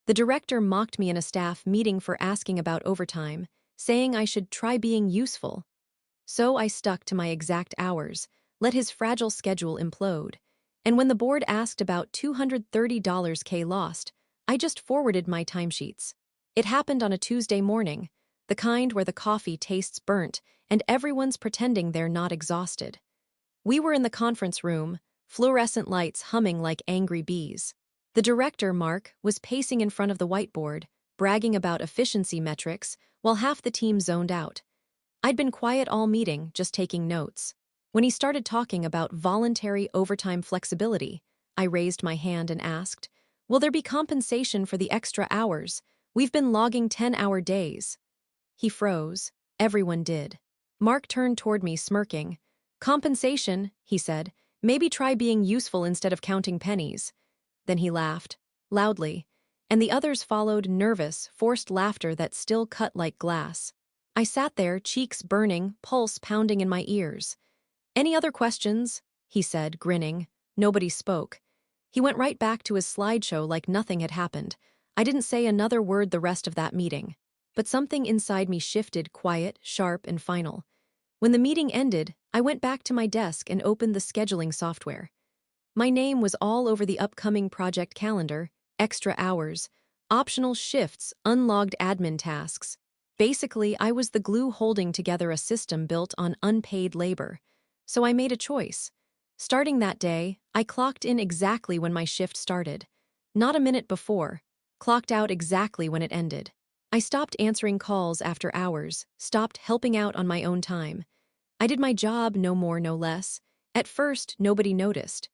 The director mocked me in a staff meeting for asking about overtime, saying I should try being useful. So I stuck to my exact hours, let his fragile schedule implode. And when the board asked about $230K lost, I just forwarded my timesheets. It happened on a Tuesday morning, the kind where the coffee tastes burnt and everyone's pretending they're not exhausted. We were in the conference room, fluorescent lights humming like angry bees. The director, Mark, was pacing in front of the whiteboard, bragging about efficiency metrics, while half the team zoned out. I'd been quiet all meeting, just taking notes. When he started talking about voluntary overtime flexibility, I raised my hand and asked, "Will there be compensation for the extra hours? We've been logging 10-hour days." He froze. Everyone did. Mark turned toward me, smirking. "Compensation," he said. "Maybe try being useful instead of counting pennies." Then he laughed, loudly, and the others followed, nervous, forced laughter that still cut like glass. I sat there, cheeks burning, pulse pounding in my ears. "Any other questions?" he said, grinning. Nobody spoke. He went right back to his slideshow like nothing had happened. I didn't say another word the rest of that meeting. But something inside me shifted, quiet, sharp, and final. When the meeting ended, I went back to my desk and opened the scheduling software. My name was all over the upcoming project calendar, extra hours, optional shifts, unlogged admin tasks. Basically, I was the glue holding together a system built on unpaid labor. So I made a choice. Starting that day, I clocked in exactly when my shift started. Not a minute before. Clocked out exactly when it ended. I stopped answering calls after hours, stopped helping out on my own time. I did my job, no more, no less. At first, nobody noticed.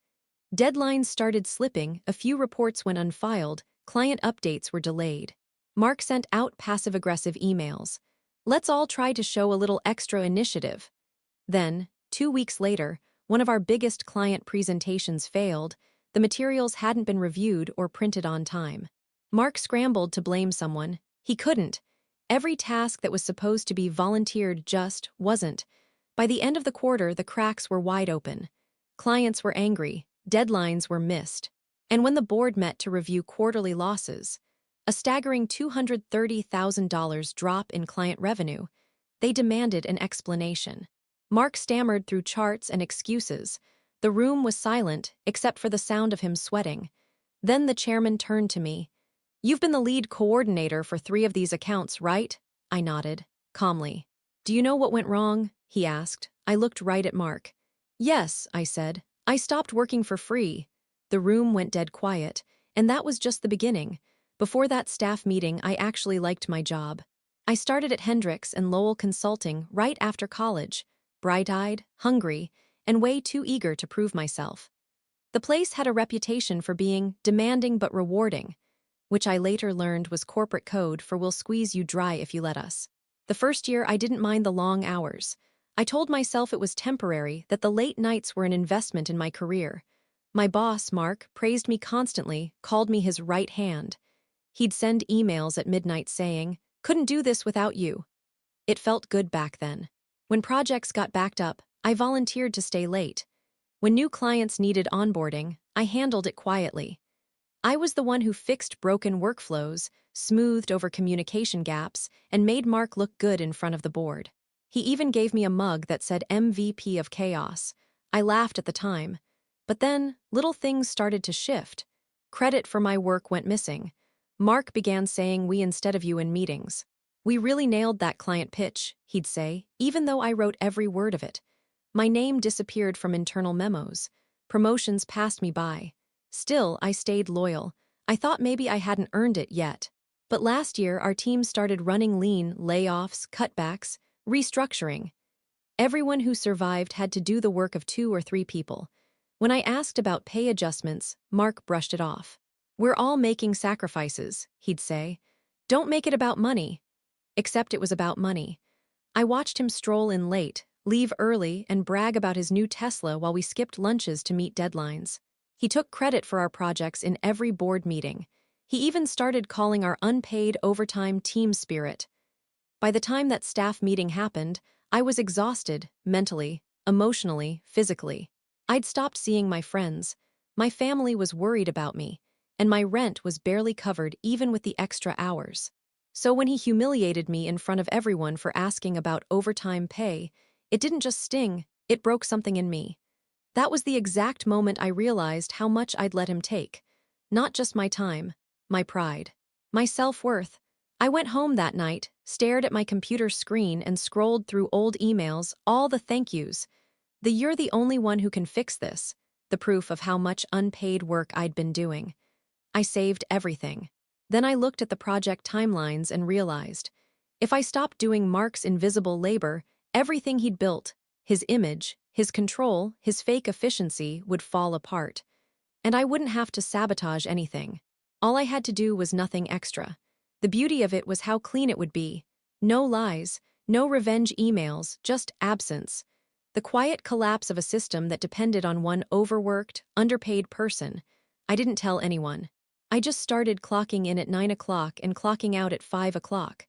Deadlines started slipping, a few reports went unfiled, client updates were delayed. Mark sent out passive-aggressive emails. "Let's all try to show a little extra initiative." Then, 2 weeks later, one of our biggest client presentations failed. The materials hadn't been reviewed or printed on time. Mark scrambled to blame someone. He couldn't. Every task that was supposed to be volunteered just wasn't. By the end of the quarter, the cracks were wide open. Clients were angry. Deadlines were missed. And when the board met to review quarterly losses, a staggering $230,000 drop in client revenue, they demanded an explanation. Mark stammered through charts and excuses. The room was silent, except for the sound of him sweating. Then the chairman turned to me. "You've been the lead coordinator for 3 of these accounts, right?" I nodded, calmly. "Do you know what went wrong?" he asked. I looked right at Mark. "Yes," I said. "I stopped working for free." The room went dead quiet, and that was just the beginning. Before that staff meeting, I actually liked my job. I started at Hendricks and Lowell Consulting right after college, bright-eyed, hungry, and way too eager to prove myself. The place had a reputation for being demanding but rewarding, which I later learned was corporate code for "we'll squeeze you dry if you let us." The first year, I didn't mind the long hours. I told myself it was temporary, that the late nights were an investment in my career. My boss, Mark, praised me constantly, called me his right hand. He'd send emails at midnight saying, "Couldn't do this without you." It felt good back then. When projects got backed up, I volunteered to stay late. When new clients needed onboarding, I handled it quietly. I was the one who fixed broken workflows, smoothed over communication gaps, and made Mark look good in front of the board. He even gave me a mug that said MVP of Chaos. I laughed at the time. But then, little things started to shift. Credit for my work went missing. Mark began saying "we" instead of "you" in meetings. "We really nailed that client pitch," he'd say, even though I wrote every word of it. My name disappeared from internal memos. Promotions passed me by. Still, I stayed loyal. I thought maybe I hadn't earned it yet. But last year, our team started running lean, layoffs, cutbacks, restructuring. Everyone who survived had to do the work of 2 or 3 people. When I asked about pay adjustments, Mark brushed it off. "We're all making sacrifices," he'd say. "Don't make it about money." Except it was about money. I watched him stroll in late, leave early, and brag about his new Tesla while we skipped lunches to meet deadlines. He took credit for our projects in every board meeting. He even started calling our unpaid overtime team spirit. By the time that staff meeting happened, I was exhausted, mentally, emotionally, physically. I'd stopped seeing my friends. My family was worried about me. and my rent was barely covered even with the extra hours. So when he humiliated me in front of everyone for asking about overtime pay, it didn't just sting, it broke something in me. That was the exact moment I realized how much I'd let him take. Not just my time, my pride, my self-worth. I went home that night, stared at my computer screen and scrolled through old emails, all the thank yous. The "you're the only one who can fix this," the proof of how much unpaid work I'd been doing. I saved everything. Then I looked at the project timelines and realized, if I stopped doing Mark's invisible labor, everything he'd built, his image, his control, his fake efficiency would fall apart. And I wouldn't have to sabotage anything. All I had to do was nothing extra. The beauty of it was how clean it would be. No lies, no revenge emails, just absence. The quiet collapse of a system that depended on one overworked, underpaid person. I didn't tell anyone. I just started clocking in at 9 o'clock and clocking out at 5 o'clock.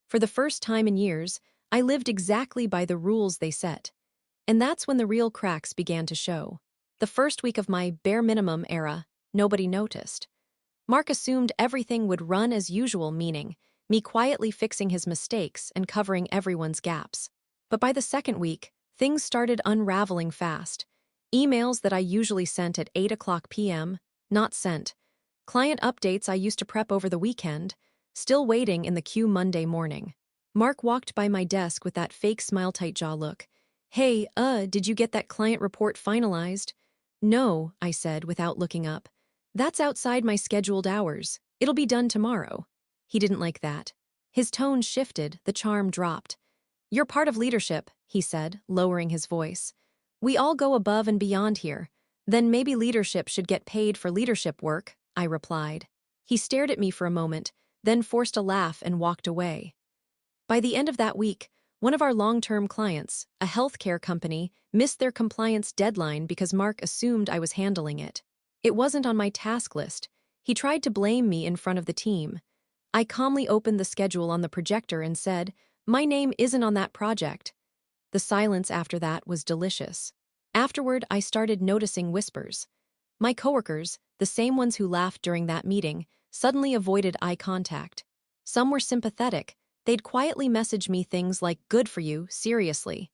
For the first time in years, I lived exactly by the rules they set. And that's when the real cracks began to show. The first week of my bare minimum era, nobody noticed. Mark assumed everything would run as usual, meaning me quietly fixing his mistakes and covering everyone's gaps. But by the second week, things started unraveling fast. Emails that I usually sent at 8 o'clock p.m., not sent. Client updates I used to prep over the weekend, still waiting in the queue Monday morning. Mark walked by my desk with that fake smile-tight jaw look. "Hey, did you get that client report finalized?" "No," I said without looking up. "That's outside my scheduled hours. It'll be done tomorrow." He didn't like that. His tone shifted, the charm dropped. "You're part of leadership," he said, lowering his voice. "We all go above and beyond here. Then maybe leadership should get paid for leadership work," I replied. He stared at me for a moment, then forced a laugh and walked away. By the end of that week, one of our long-term clients, a healthcare company, missed their compliance deadline because Mark assumed I was handling it. It wasn't on my task list. He tried to blame me in front of the team. I calmly opened the schedule on the projector and said, "My name isn't on that project." The silence after that was delicious. Afterward, I started noticing whispers. My coworkers, the same ones who laughed during that meeting, suddenly avoided eye contact. Some were sympathetic. They'd quietly message me things like, "Good for you, seriously."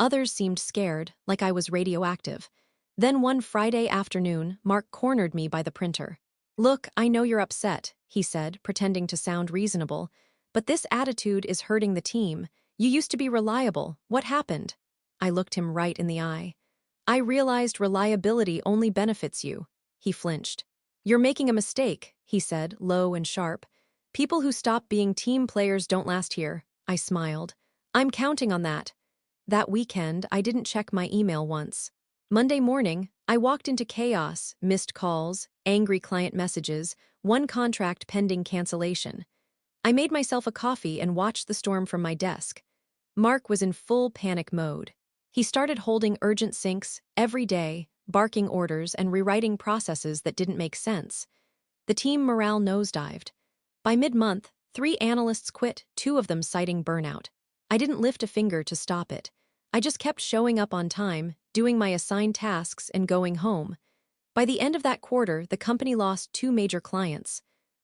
Others seemed scared, like I was radioactive. Then one Friday afternoon, Mark cornered me by the printer. "Look, I know you're upset," he said, pretending to sound reasonable, "but this attitude is hurting the team. You used to be reliable. What happened?" I looked him right in the eye. "I realized reliability only benefits you." He flinched. "You're making a mistake," he said, low and sharp. "People who stop being team players don't last here." I smiled. "I'm counting on that." That weekend, I didn't check my email once. Monday morning, I walked into chaos, missed calls, angry client messages, one contract pending cancellation. I made myself a coffee and watched the storm from my desk. Mark was in full panic mode. He started holding urgent syncs every day, barking orders and rewriting processes that didn't make sense. The team morale nosedived. By mid-month, 3 analysts quit, 2 of them citing burnout. I didn't lift a finger to stop it. I just kept showing up on time, doing my assigned tasks, and going home. By the end of that quarter, the company lost 2 major clients.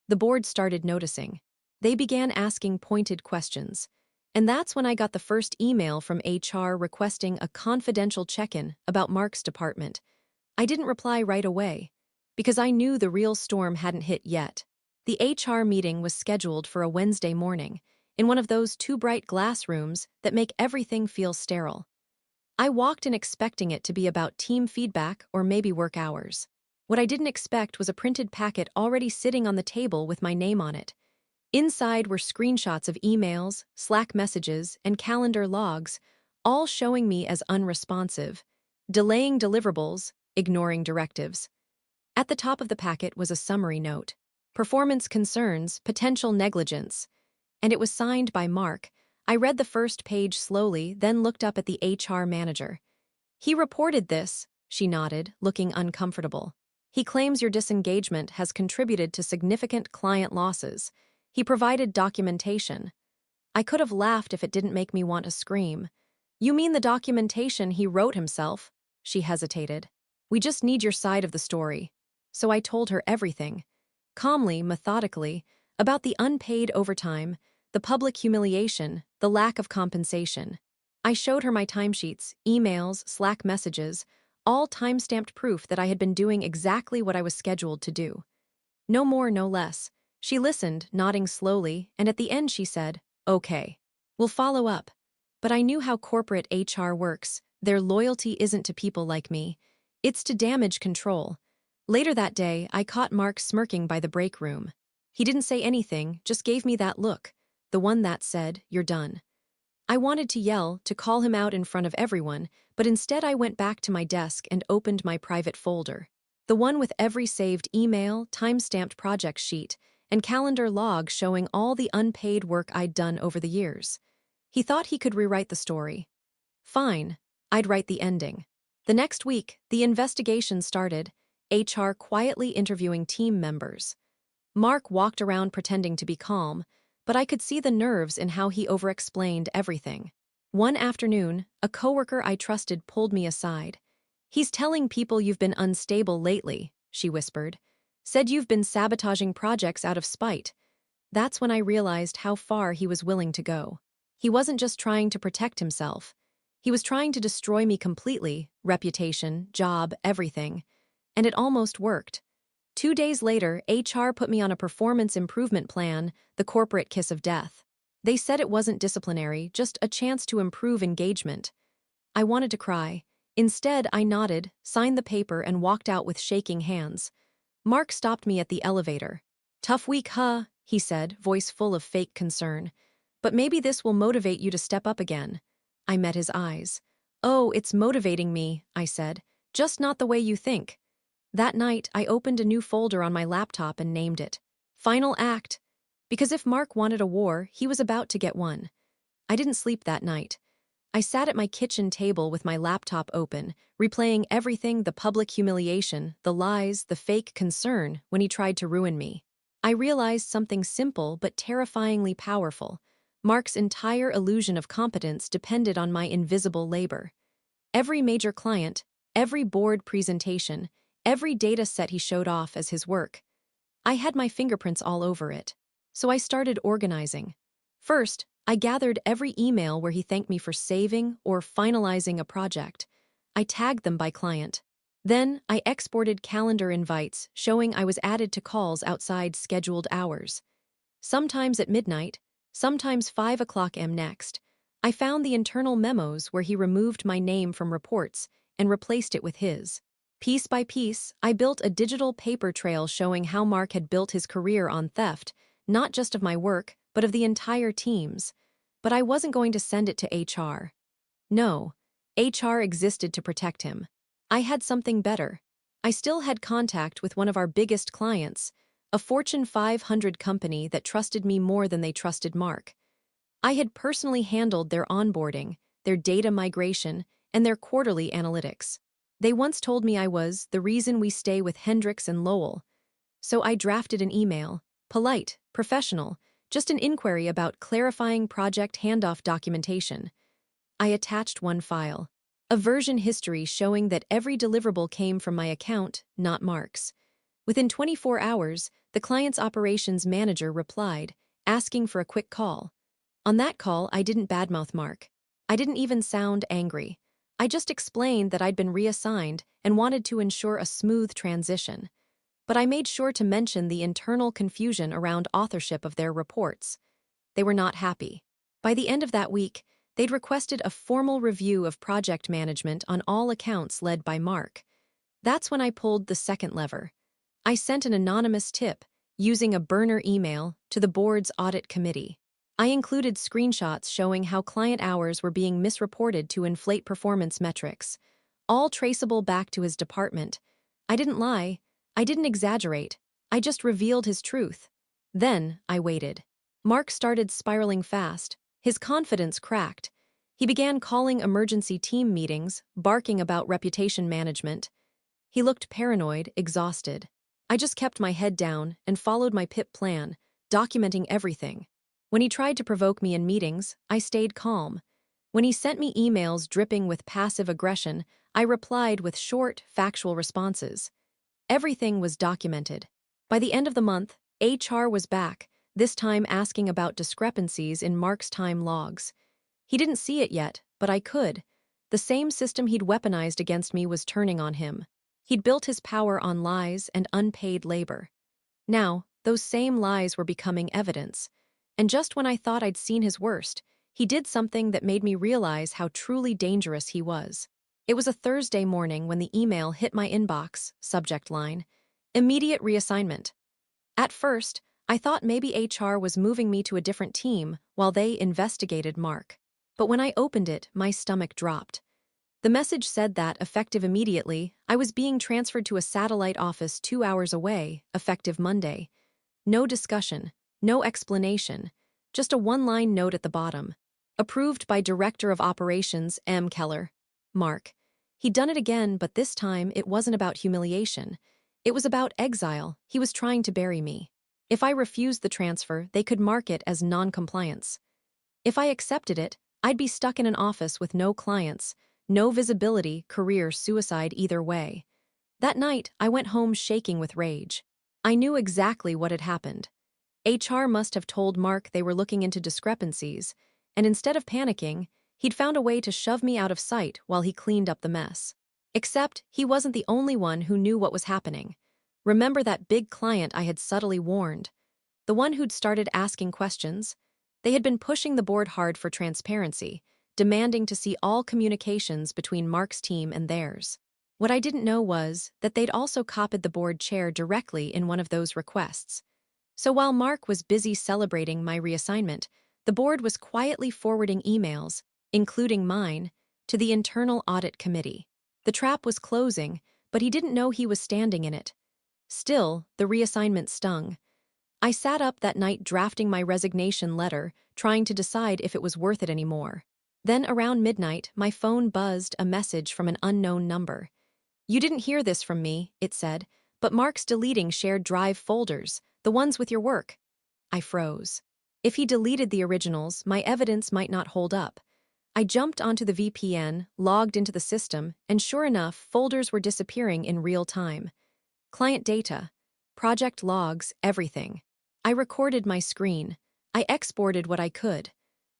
The board started noticing. They began asking pointed questions. And that's when I got the first email from HR requesting a confidential check-in about Mark's department. I didn't reply right away, because I knew the real storm hadn't hit yet. The HR meeting was scheduled for a Wednesday morning, in one of those 2 bright glass rooms that make everything feel sterile. I walked in expecting it to be about team feedback or maybe work hours. What I didn't expect was a printed packet already sitting on the table with my name on it. Inside were screenshots of emails, Slack messages, and calendar logs, all showing me as unresponsive, delaying deliverables, ignoring directives. At the top of the packet was a summary note: performance concerns, potential negligence. And it was signed by Mark. I read the first page slowly, then looked up at the HR manager. "He reported this," she nodded, looking uncomfortable. "He claims your disengagement has contributed to significant client losses. He provided documentation." I could have laughed if it didn't make me want to scream. "You mean the documentation he wrote himself?" She hesitated. "We just need your side of the story." So I told her everything. calmly, methodically, about the unpaid overtime, the public humiliation, the lack of compensation. I showed her my timesheets, emails, Slack messages, all time-stamped proof that I had been doing exactly what I was scheduled to do. No more, no less. She listened, nodding slowly, and at the end she said, "Okay. We'll follow up." But I knew how corporate HR works. Their loyalty isn't to people like me. It's to damage control. Later that day, I caught Mark smirking by the break room. He didn't say anything, just gave me that look, the one that said, "You're done." I wanted to yell, to call him out in front of everyone, but instead I went back to my desk and opened my private folder. The one with every saved email, time-stamped project sheet, and calendar log showing all the unpaid work I'd done over the years. He thought he could rewrite the story. Fine, I'd write the ending. The next week, the investigation started, HR quietly interviewing team members. Mark walked around pretending to be calm, but I could see the nerves in how he overexplained everything. One afternoon, a coworker I trusted pulled me aside. "He's telling people you've been unstable lately," she whispered. "Said you've been sabotaging projects out of spite." That's when I realized how far he was willing to go. He wasn't just trying to protect himself. He was trying to destroy me completely, reputation, job, everything. And it almost worked. 2 days later, HR put me on a performance improvement plan, the corporate kiss of death. They said it wasn't disciplinary, just a chance to improve engagement. I wanted to cry. Instead, I nodded, signed the paper, and walked out with shaking hands. Mark stopped me at the elevator. "Tough week, huh?" he said, voice full of fake concern. "But maybe this will motivate you to step up again." I met his eyes. "Oh, it's motivating me," I said. "Just not the way you think." That night, I opened a new folder on my laptop and named it Final Act. Because if Mark wanted a war, he was about to get one. I didn't sleep that night. I sat at my kitchen table with my laptop open, replaying everything, the public humiliation, the lies, the fake concern when he tried to ruin me. I realized something simple but terrifyingly powerful. Mark's entire illusion of competence depended on my invisible labor. Every major client, every board presentation, every data set he showed off as his work. I had my fingerprints all over it. So I started organizing. First, I gathered every email where he thanked me for saving or finalizing a project. I tagged them by client. Then, I exported calendar invites showing I was added to calls outside scheduled hours. Sometimes at midnight, sometimes 5 o'clock am next. I found the internal memos where he removed my name from reports and replaced it with his. Piece by piece, I built a digital paper trail showing how Mark had built his career on theft, not just of my work, but of the entire team's. But I wasn't going to send it to HR. No, HR existed to protect him. I had something better. I still had contact with one of our biggest clients, a Fortune 500 company that trusted me more than they trusted Mark. I had personally handled their onboarding, their data migration, and their quarterly analytics. They once told me I was the reason we stay with Hendricks and Lowell. So I drafted an email, polite, professional, just an inquiry about clarifying project handoff documentation. I attached one file, a version history showing that every deliverable came from my account, not Mark's. Within 24 hours, the client's operations manager replied, asking for a quick call. On that call, I didn't badmouth Mark. I didn't even sound angry. I just explained that I'd been reassigned and wanted to ensure a smooth transition. But I made sure to mention the internal confusion around authorship of their reports. They were not happy. By the end of that week, they'd requested a formal review of project management on all accounts led by Mark. That's when I pulled the second lever. I sent an anonymous tip, using a burner email, to the board's audit committee. I included screenshots showing how client hours were being misreported to inflate performance metrics, all traceable back to his department. I didn't lie. I didn't exaggerate. I just revealed his truth. Then, I waited. Mark started spiraling fast. His confidence cracked. He began calling emergency team meetings, barking about reputation management. He looked paranoid, exhausted. I just kept my head down and followed my PIP plan, documenting everything. When he tried to provoke me in meetings, I stayed calm. When he sent me emails dripping with passive aggression, I replied with short, factual responses. Everything was documented. By the end of the month, HR was back, this time asking about discrepancies in Mark's time logs. He didn't see it yet, but I could. The same system he'd weaponized against me was turning on him. He'd built his power on lies and unpaid labor. Now, those same lies were becoming evidence. And just when I thought I'd seen his worst, he did something that made me realize how truly dangerous he was. It was a Thursday morning when the email hit my inbox, subject line, "Immediate reassignment." At first, I thought maybe HR was moving me to a different team while they investigated Mark. But when I opened it, my stomach dropped. The message said that, effective immediately, I was being transferred to a satellite office 2 hours away, effective Monday. No discussion, no explanation, just a one-line note at the bottom. Approved by Director of Operations M. Keller. Mark. He'd done it again, but this time it wasn't about humiliation. It was about exile. He was trying to bury me. If I refused the transfer, they could mark it as non-compliance. If I accepted it, I'd be stuck in an office with no clients, no visibility, career suicide either way. That night, I went home shaking with rage. I knew exactly what had happened. HR must have told Mark they were looking into discrepancies, and instead of panicking, he'd found a way to shove me out of sight while he cleaned up the mess. Except, he wasn't the only one who knew what was happening. Remember that big client I had subtly warned? The one who'd started asking questions? They had been pushing the board hard for transparency, demanding to see all communications between Mark's team and theirs. What I didn't know was that they'd also copied the board chair directly in one of those requests. So while Mark was busy celebrating my reassignment, the board was quietly forwarding emails, including mine, to the internal audit committee. The trap was closing, but he didn't know he was standing in it. Still, the reassignment stung. I sat up that night drafting my resignation letter, trying to decide if it was worth it anymore. Then around midnight, my phone buzzed a message from an unknown number. "You didn't hear this from me," it said, "but Mark's deleting shared drive folders, the ones with your work." I froze. If he deleted the originals, my evidence might not hold up. I jumped onto the VPN, logged into the system, and sure enough, folders were disappearing in real time. Client data, project logs, everything. I recorded my screen. I exported what I could.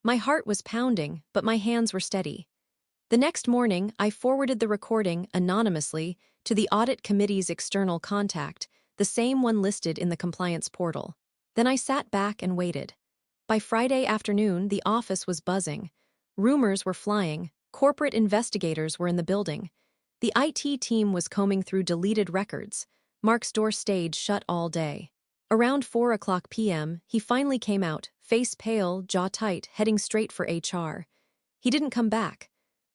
My heart was pounding, but my hands were steady. The next morning, I forwarded the recording anonymously to the audit committee's external contact, the same one listed in the compliance portal. Then I sat back and waited. By Friday afternoon, the office was buzzing. Rumors were flying. Corporate investigators were in the building. The IT team was combing through deleted records. Mark's door stayed shut all day. Around 4:00 p.m., he finally came out, face pale, jaw tight, heading straight for HR. He didn't come back.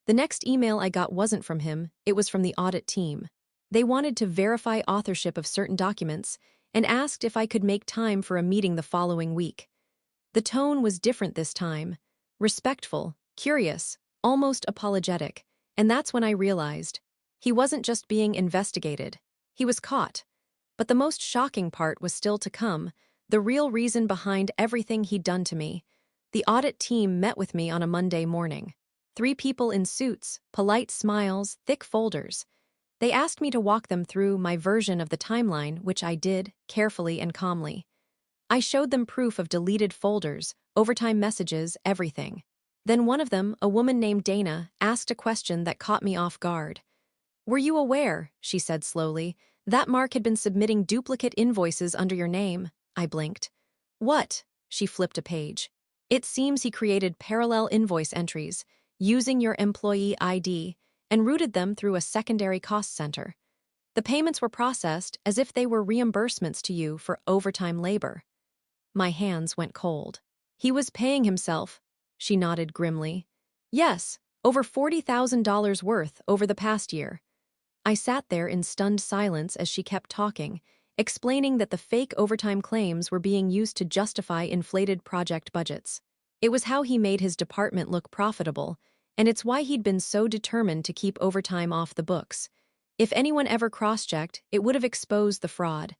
The next email I got wasn't from him, it was from the audit team. They wanted to verify authorship of certain documents and asked if I could make time for a meeting the following week. The tone was different this time. Respectful, curious, almost apologetic, and that's when I realized. He wasn't just being investigated. He was caught. But the most shocking part was still to come, the real reason behind everything he'd done to me. The audit team met with me on a Monday morning. 3 people in suits, polite smiles, thick folders. They asked me to walk them through my version of the timeline, which I did, carefully and calmly. I showed them proof of deleted folders, overtime messages, everything. Then one of them, a woman named Dana, asked a question that caught me off guard. "Were you aware," she said slowly, "that Mark had been submitting duplicate invoices under your name?" I blinked. "What?" She flipped a page. "It seems he created parallel invoice entries, using your employee ID, and routed them through a secondary cost center. The payments were processed as if they were reimbursements to you for overtime labor." My hands went cold. "He was paying himself," she nodded grimly. "Yes, over $40,000 worth over the past year." I sat there in stunned silence as she kept talking, explaining that the fake overtime claims were being used to justify inflated project budgets. It was how he made his department look profitable, and it's why he'd been so determined to keep overtime off the books. If anyone ever cross-checked, it would have exposed the fraud.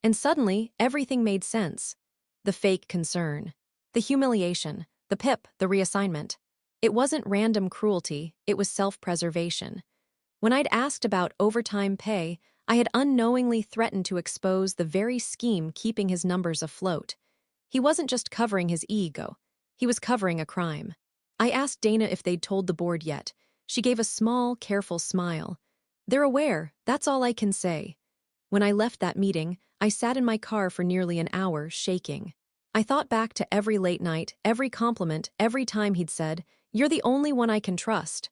And suddenly, everything made sense. The fake concern, the humiliation, the PIP, the reassignment. It wasn't random cruelty, it was self-preservation. When I'd asked about overtime pay, I had unknowingly threatened to expose the very scheme keeping his numbers afloat. He wasn't just covering his ego, he was covering a crime. I asked Dana if they'd told the board yet. She gave a small, careful smile. They're aware, that's all I can say. When I left that meeting, I sat in my car for nearly an hour, shaking. I thought back to every late night, every compliment, every time he'd said, "You're the only one I can trust."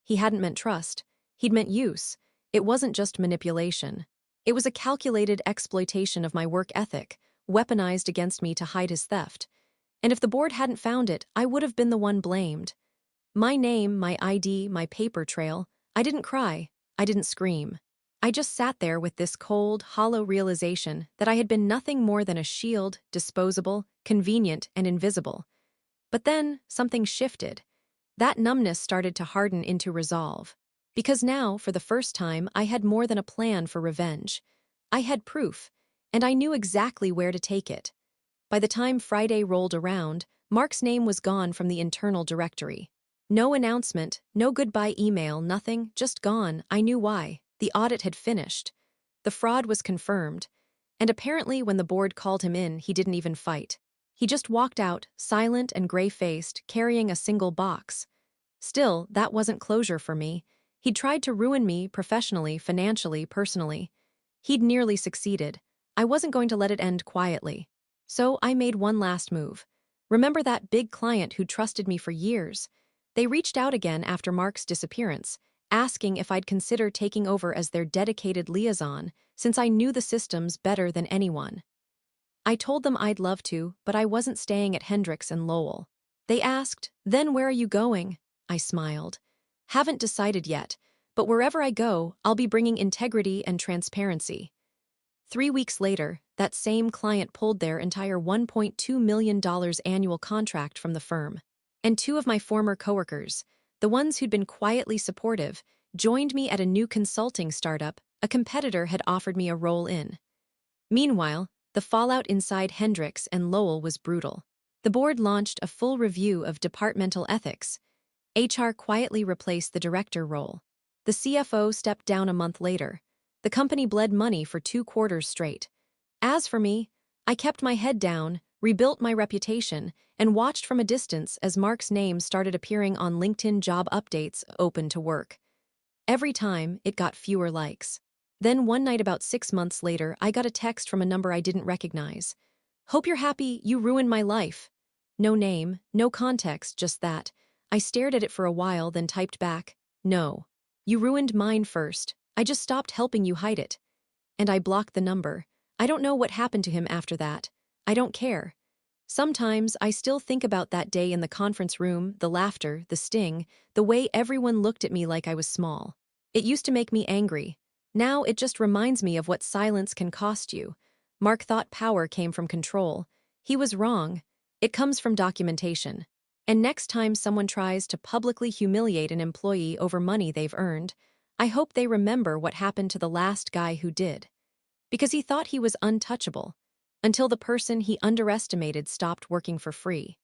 He hadn't meant trust. He'd meant use. It wasn't just manipulation. It was a calculated exploitation of my work ethic, weaponized against me to hide his theft. And if the board hadn't found it, I would have been the one blamed. My name, my ID, my paper trail, I didn't cry. I didn't scream. I just sat there with this cold, hollow realization that I had been nothing more than a shield, disposable, convenient, and invisible. But then, something shifted. That numbness started to harden into resolve. Because now, for the first time, I had more than a plan for revenge. I had proof, and I knew exactly where to take it. By the time Friday rolled around, Mark's name was gone from the internal directory. No announcement, no goodbye email, nothing, just gone. I knew why. The audit had finished. The fraud was confirmed. And apparently when the board called him in, he didn't even fight. He just walked out, silent and gray-faced, carrying a single box. Still, that wasn't closure for me. He'd tried to ruin me professionally, financially, personally. He'd nearly succeeded. I wasn't going to let it end quietly. So I made one last move. Remember that big client who trusted me for years? They reached out again after Mark's disappearance, asking if I'd consider taking over as their dedicated liaison, since I knew the systems better than anyone. I told them I'd love to, but I wasn't staying at Hendricks and Lowell. They asked, "Then where are you going?" I smiled. "Haven't decided yet, but wherever I go, I'll be bringing integrity and transparency." 3 weeks later, that same client pulled their entire $1.2 million annual contract from the firm. And two of my former coworkers, the ones who'd been quietly supportive, joined me at a new consulting startup a competitor had offered me a role in. Meanwhile, the fallout inside Hendricks and Lowell was brutal. The board launched a full review of departmental ethics. HR quietly replaced the director role. The CFO stepped down a month later. The company bled money for 2 quarters straight. As for me, I kept my head down, rebuilt my reputation, and watched from a distance as Mark's name started appearing on LinkedIn job updates open to work. Every time, it got fewer likes. Then one night about 6 months later, I got a text from a number I didn't recognize. "Hope you're happy, you ruined my life." No name, no context, just that. I stared at it for a while, then typed back, "No. You ruined mine first. I just stopped helping you hide it." And I blocked the number. I don't know what happened to him after that. I don't care. Sometimes I still think about that day in the conference room, the laughter, the sting, the way everyone looked at me like I was small. It used to make me angry. Now it just reminds me of what silence can cost you. Mark thought power came from control. He was wrong. It comes from documentation. And next time someone tries to publicly humiliate an employee over money they've earned, I hope they remember what happened to the last guy who did. Because he thought he was untouchable, until the person he underestimated stopped working for free.